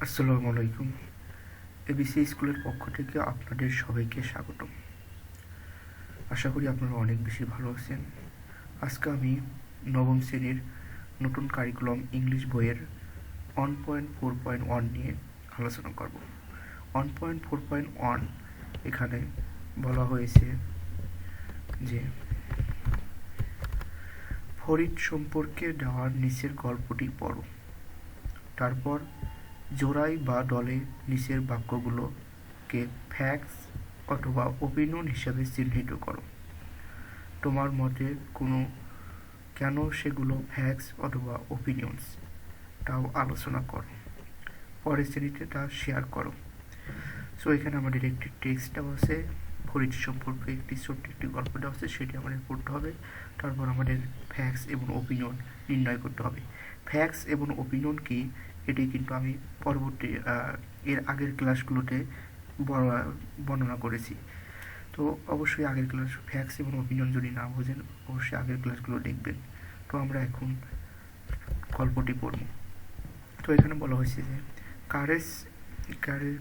আসসালামু আলাইকুম। এবিসি স্কুলের পক্ষ থেকে আপনাদের সবাইকে স্বাগতম। আশা করি আপনারা অনেক বেশি ভালো আছেন। আজকে আমি নবম শ্রেণীর নতুন কারিকুলাম ইংলিশ বইয়ের 1.4.1 নিয়ে আলোচনা করব। 1.4.1 এখানে বলা হয়েছে যে ফরিদ সম্পর্কে দেওয়ার নিচের গল্পটি পড়ো। তারপর জোড়ায় বা দলে নিচের বাক্যগুলোকে ফ্যাক্টস অথবা ওপিনিয়ন হিসাবে চিহ্নিত করো। তোমার মতে কেন সেগুলো ফ্যাক্টস অথবা ওপিনিয়ন্স তাও আলোচনা করো। পরের শ্রেণীতে তা শেয়ার করো। সো এখানে আমাদের একটি টেক্সট দেওয়া আছে, ফরিদ সম্পর্কে ছোট্ট একটি গল্প দেওয়া আছে, সেটি আমাদের পড়তে হবে। তারপর আমাদের ফ্যাক্টস এবং ওপিনিয়ন নির্ণয় করতে হবে। ফ্যাক্টস এবং ওপিনিয়ন কি, এটি কিন্তু আমি পরবর্তী এর আগের ক্লাসগুলোতে বর্ণনা করেছি। তো অবশ্যই আগের ক্লাস ফ্যাক্টস এবং ওপিনিয়ন যদি না বোঝেন অবশ্যই আগের ক্লাসগুলো দেখবেন। তো আমরা এখন গল্পটি পড়ব। তো এখানে বলা হয়েছে যে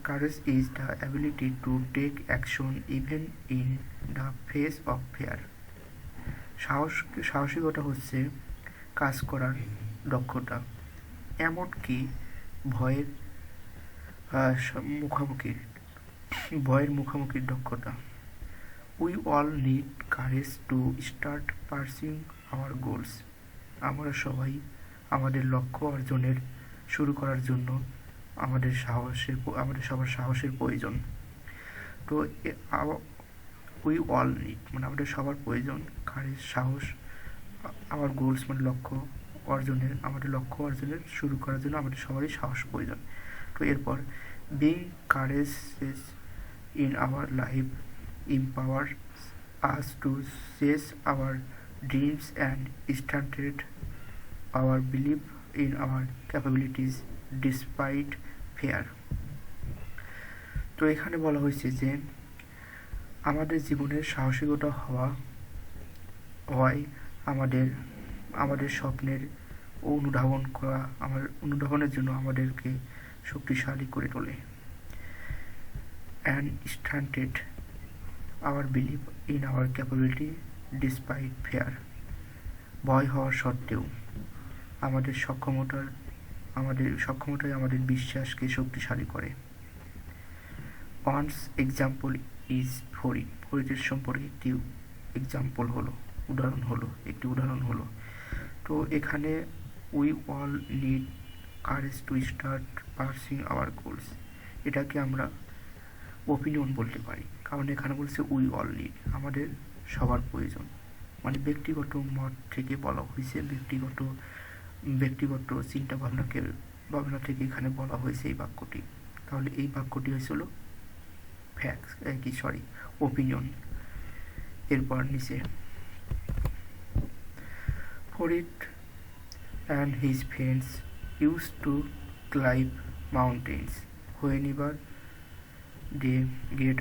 courage is the ability to take action even in the face of fear. সাহসিকতা হচ্ছে কাজ করার দক্ষতা, এমনকি ভয়ের মুখোমুখির দক্ষতা। We all need courage to start pursuing our goals. আমরা সবাই আমাদের লক্ষ্য অর্জনের শুরু করার জন্য আমাদের সবার সাহসের প্রয়োজন। তো উই অল নিড মানে আমাদের সবার প্রয়োজন কারেজ, সাহস, আমার গোলস মানে আমাদের লক্ষ্য অর্জনের শুরু করার জন্য আমাদের সবারই সাহস প্রয়োজন। তো এরপর being কারেজেস in our life empowers us to chase our dreams and strengthen our belief in our capabilities despite fear. তো এখানে বলা হয়েছে যে আমাদের জীবনের সাহসিকতা হওয়ায় আমাদের স্বপ্নের অনুধাবনের জন্য আমাদেরকে শক্তিশালী করে তোলে। and strengthened our belief in our capability despite fear. ভয় হওয়া সত্ত্বেও আমাদের সক্ষমতায় আমাদের বিশ্বাসকে শক্তিশালী করে। ওয়ান্স এক্সাম্পল ইজ ফরিদের সম্পর্কে একটি উদাহরণ হলো। তো এখানে we all need courage to start pursuing our goals, এটাকে আমরা ওপিনিয়ন বলতে পারি, কারণ এখানে বলছে উই অল নিড, আমাদের সবার প্রয়োজন, মানে ব্যক্তিগত মত থেকে বলা হয়েছে, ব্যক্তিগত চিন্তা ভাবনা থেকে এখানে বলা হয়েছে এই বাক্যটি। তাহলে এই বাক্যটি হয়েছিল ওপিনিয়ন। এরপর নিচে Farid and his friends used to climb mountains whenever they get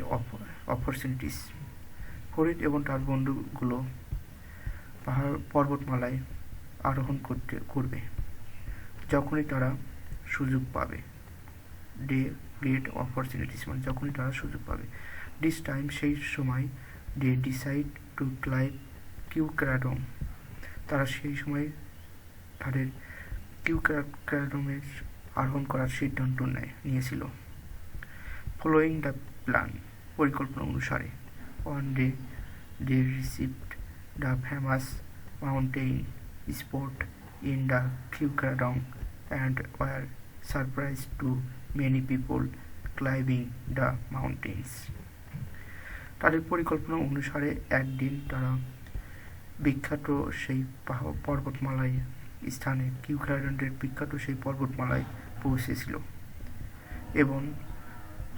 opportunities. Farid এবং তার বন্ধুগুলো পর্বতমালায় আরোহণ করবে যখনই তারা সুযোগ পাবে। দে গেট অপরচুনিটিস মানে যখনই তারা সুযোগ পাবে। দিস টাইম সেই সময় দে ডিসাইড টু ক্লাইম্ব কিউক্রাডম, তারা সেই সময় তাদের কিউক্রাডমে আরোহণ করার সিদ্ধান্ত নিয়েছিল। ফলোয়িং দ্য প্ল্যান, পরিকল্পনা অনুসারে। One day they received the famous mountain spot in the Kukradong and were surprised to many people climbing the mountains. তাদের পরিকল্পনা অনুসারে একদিন তারা বিখ্যাত সেই পর্বতমালায় স্থানে কিউক্রাডন্ডের বিখ্যাত সেই পর্বতমালায় পৌঁছেছিল এবং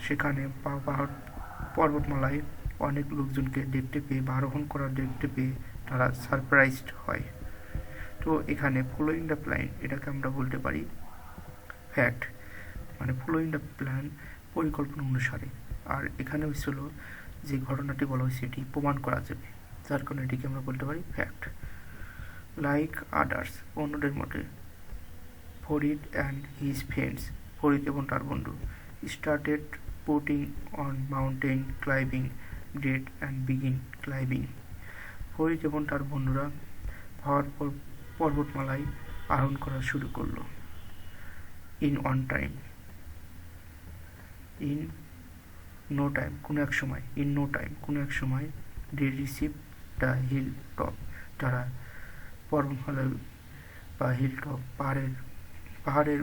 সেখানে পর্বতমালায় অনেক লোকজনকে দেখতে পেয়ে বা আরোহণ দেখতে পেয়ে তারা সারপ্রাইজড হয়। তো এখানে ফলোয়িং দ্য প্ল্যান, এটাকে আমরা বলতে পারি ফ্যাক্ট, মানে ফলোয়িং দ্য প্ল্যান পরিকল্পনা অনুসারে। আর এখানে হয়েছিল যে ঘটনাটি বলা হয়েছে এটি প্রমাণ করা যাবে, যার কারণে এটিকে আমরা বলতে পারি ফ্যাক্ট। লাইক আদার্স, অন্যদের মতে Farid and his friends, Farid এবং তার বন্ধু started putting on mountain climbing great and begin climbing. Farid এবং তার বন্ধুরা পাহাড় পর্বতমালায় আরোহণ করা শুরু করলো। In on time, in no time কোনো এক সময়, ইন নো টাইম কোনো এক সময় they receive the hill top, তারা পর্বতমালা বা হিল টপ পাহাড়ের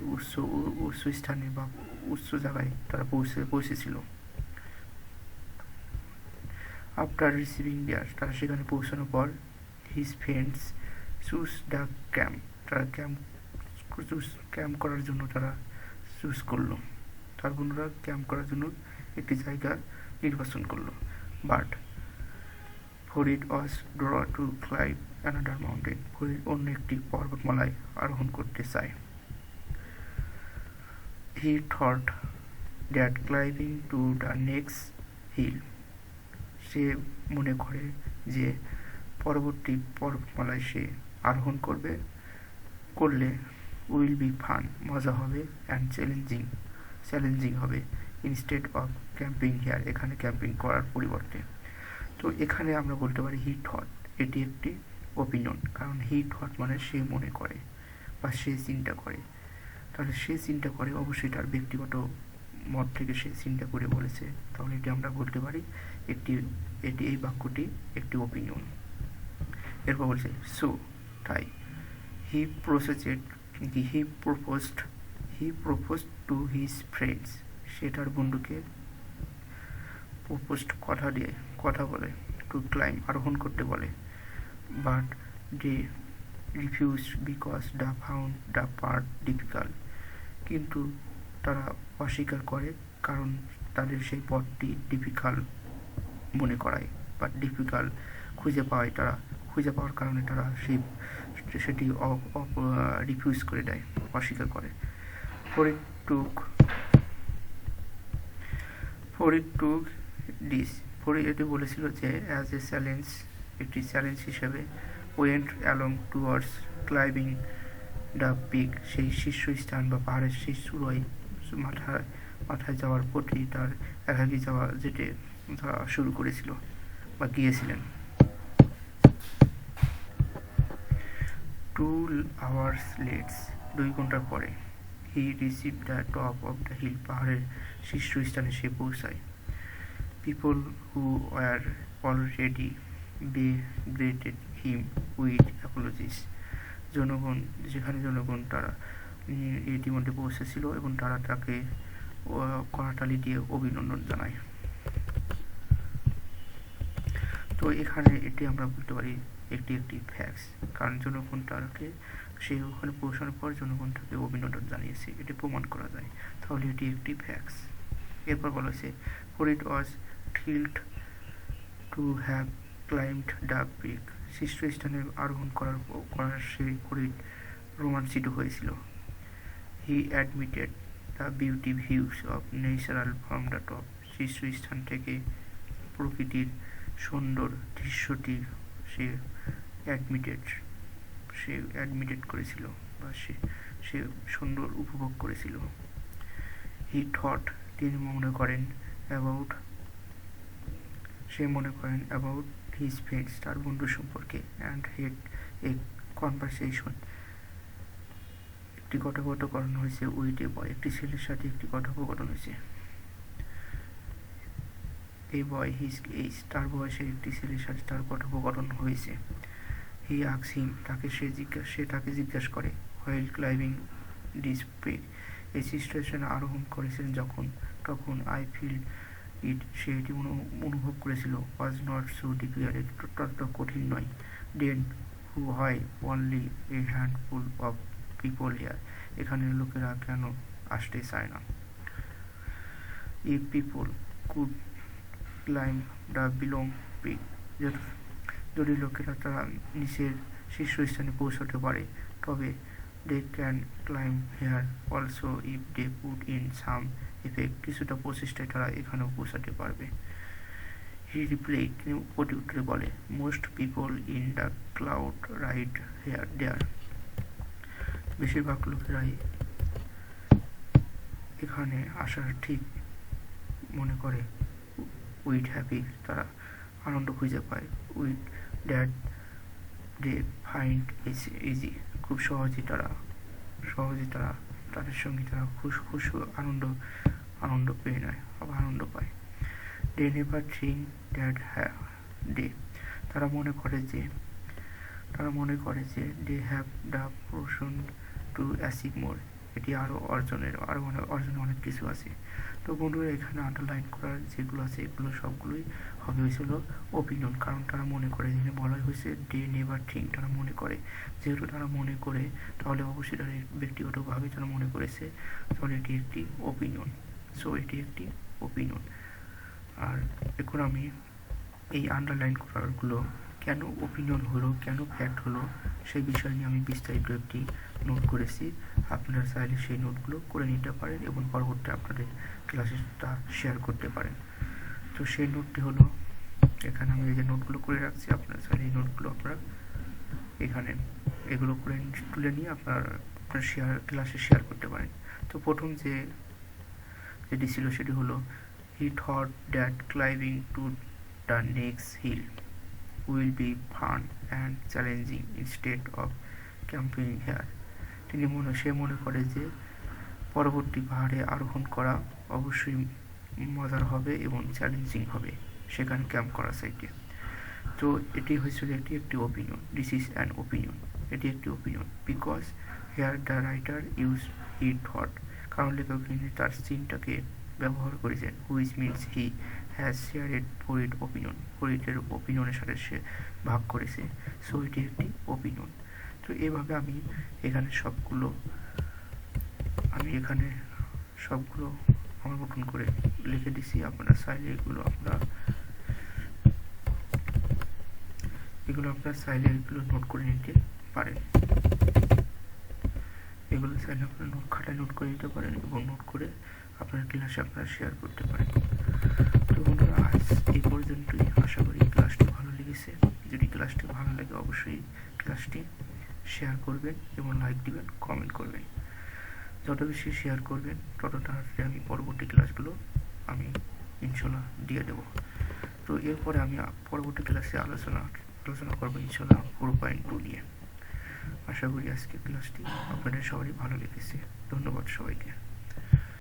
উচ্চ স্থানে বা উচ্চ জায়গায় তারা পৌঁছেছিল। আফটার রিসিভিং দেয়ার, তারা সেখানে পৌঁছানোর পর his friends choose the camp, তারা ক্যাম্প করার জন্য তারা চুজ করলো, তার বন্ধুরা ক্যাম্প করার জন্য একটি জায়গা নির্বাচন করলো। But Farid was drawn to climb another mountain, Farid অন্য একটি পর্বতমালায় আরোহণ করতে চায়। He thought that climbing to the next hill, সে মনে করে যে পরবর্তী পর্বতমালায় সে আরোহণ করলে উইল বি ফান, মজা হবে, অ্যান্ড চ্যালেঞ্জিং হবে, ইনস্টেড অফ ক্যাম্পিং হিয়ার, এখানে ক্যাম্পিং করার পরিবর্তে। তো এখানে আমরা বলতে পারি হি থট, এটি একটি ওপিনিয়ন, কারণ হি থট মানে সে মনে করে বা সে চিন্তা করে, তাহলে সে চিন্তা করে অবশ্যই তার ব্যক্তিগত মত থেকে সে চিন্তা করে বলেছে, তাহলে এটি আমরা বলতে পারি এটি এই বাক্যটি একটি ওপিনিয়ন। এরপর বলছে সো তাই he proposed to his friends, সে তার বন্ধুকে কথা বলে, টু ক্লাইম আরোহণ করতে বলে, but they refuse because the found the path difficult, কিন্তু তারা অস্বীকার করে কারণ তাদের সেই পথটি ডিফিকাল্ট মনে করায় বা ডিফিকাল্ট খুঁজে পাওয়ার কারণে তারা সেটি রিফিউজ করে দেয়, অস্বীকার করে। ফরিদ টুক দিস, ফরিদ এটি বলেছিল যে অ্যাজ এ চ্যালেঞ্জ, একটি চ্যালেঞ্জ হিসেবে went along towards climbing the peak, সেই শীর্ষস্থান বা পাহাড়ের সেই চূড়ায় মাথায় যাওয়ার প্রতি তার একাকী যেতে শুরু করেছিল বা গিয়েছিলেন। 2 hours later, 2 ঘন্টা পরে, he receive the top of the hill, পাহাড়ের শীর্ষস্থানে সে পৌঁছায়। People who were already greeted him with apologies, জনগণ তারা ইতিমধ্যে পৌঁছেছিল এবং তারা তাকে করতালি দিয়ে অভিনন্দন জানায়। তো এখানে এটি আমরা বলতে পারি একটি ফ্যাক্টস, কারণ জনগণ সে ওখানে পৌঁছানোর পর জনগণ তাকে অভিনন্দন জানিয়েছে, এটি প্রমাণ করা যায়, তাহলে এটি একটি ফ্যাক্টস। এরপর বলা হয়েছে Farid was thrilled to have climbed the peak, শীর্ষস্থানে আরোহণ করার সেই ফরিদ রোমাঞ্চিত হয়েছিল। He admitted the beauty views of natural from the top, শীর্ষস্থান থেকে প্রকৃতির সুন্দর দৃশ্যটি সে অ্যাডমিটেড করেছিল বা সে সুন্দর উপভোগ করেছিল। হি থট, তিনি মনে করেন অ্যাবাউট হিজ ফ্রেন্ডস, তার বন্ধু সম্পর্কে, অ্যান্ড হেড এ কনভারসেশন, একটি কথোপকথন হয়েছে উইথ এ বয়, একটি ছেলের সাথে একটি কথোপকথন হয়েছে। এই বয় হিজ এজ, তার বয়সের একটি ছেলের সাথে তার কথোপকথন হয়েছে। হি আস্কস হিম, সে তাকে জিজ্ঞাসা করে, হোয়াইল ক্লাইম্বিং দিস পিক, এই শীর্ষস্থানে আরোহণ করেছিলেন তখন আই ফিল ইট, সে এটি অনুভব করেছিল, ওয়াজ নট সো ডিফিকাল্ট, এটি ততটা কঠিন নয়। Then why only a handful of people here, এখানে লোকেরা কেন আসতে চায় না। If people could climb the belong peak, যদি লোকেরা তারা নিচের শীর্ষস্থানে পৌঁছাতে পারে, তবে they can climb here also if they put in some effect, কিছুটা প্রচেষ্টায় তারা এখানেও পৌঁছাতে পারবে। হি রিপ্লাইড, তিনি প্রত্যুত্তরে বলে, most people in the cloud ride there, বেশিরভাগ লোকেরাই এখানে আসার ঠিক মনে করে উইথ হ্যাপি, তারা আনন্দ খুঁজে পায়। With that they find easy, খুব সহজেই তারা তাদের সঙ্গে তারা খুশ আনন্দ পেয়ে নেয়, আনন্দ পায়। They never think that they, তারা মনে করে যে they have the portion to achieve more, এটি অর্জনের অনেক কিছু আছে। তো বন্ধুরা, এখানে আন্ডারলাইন করার যেগুলো আছে এগুলো সবগুলোই হবে হয়েছিল ওপিনিয়ন, কারণ তারা মনে করে, এখানে বলা হয়েছে দে নেভার থিঙ্ক, তারা মনে করে, যেহেতু তারা মনে করে তাহলে অবশ্যই তারা ব্যক্তিগতভাবে তারা মনে করেছে, তাহলে এটি একটি ওপিনিয়ন। সো এটি একটি ওপিনিয়ন। আর এখন আমি এই আন্ডারলাইন করারগুলো কেন ওপিনিয়ন হলো, কেন ফ্যাক্ট হলো, সেই বিষয় নিয়ে আমি বিস্তারিত একটি নোট করেছি। আপনারা চাইলে সেই নোটগুলো করে নিতে পারেন এবং পরবর্তী আপনাদের ক্লাসে তা শেয়ার করতে পারেন। তো সেই নোটটি হলো, এখানে আমি এই যে নোটগুলো করে রাখছি, আপনারা চাইলে এই নোটগুলো আপনারা এখানে এগুলো করে তুলে নিয়ে আপনার ক্লাসে শেয়ার করতে পারেন। তো প্রথম যেটি ছিল সেটি হলো, he thought that climbing to the next hill will be fun and challenging instead of camping here. সে মনে করে যে পরবর্তী পাহাড়ে আরোহণ করা অবশ্যই মজার হবে এবং চ্যালেঞ্জিং হবে সেখানে ক্যাম্প করার সাইটে। তো এটি হয়েছিল একটি opinion. This is an opinion, এটি একটি opinion because here the writer use he thought, কারণ লেখক তার চিন্তাকে ব্যবহার করেছেন, which means he has shared Farid opinion, ফরিডের ওপিনিয়নের সাথে সে ভাগ করেছে। সো এটি একটি ওপিনিয়ন। তো এভাবে আমি এখানে সবগুলো আমার মতন করে লিখে দিছি। আপনারা চাইলে এগুলো নোট করে নিতে পারেন, এগুলো চাইলে আপনারা খাতায় নোট করে নিতে পারেন এবং নোট করে আপনার ক্লাসে আপনারা শেয়ার করতে পারেন। তো বন্ধুরা, আজ এই পর্যন্তই। আশা করি ক্লাসটি ভালো লেগেছে। যদি ক্লাসটি ভালো লাগে অবশ্যই ক্লাসটি শেয়ার করবেন এবং লাইক দিবেন, কমেন্ট করবেন। যত বেশি শেয়ার করবেন তত তাড়াতাড়ি আমি পরবর্তী ক্লাসগুলো আমি ইনশাল্লাহ দিয়ে দেব। তো এরপরে আমি পরবর্তী ক্লাসে আলোচনা করবো ইনশাল্লাহ 4.2 নিয়ে। আশা করি আজকের ক্লাসটি আপনাদের সবারই ভালো লেগেছে। ধন্যবাদ সবাইকে।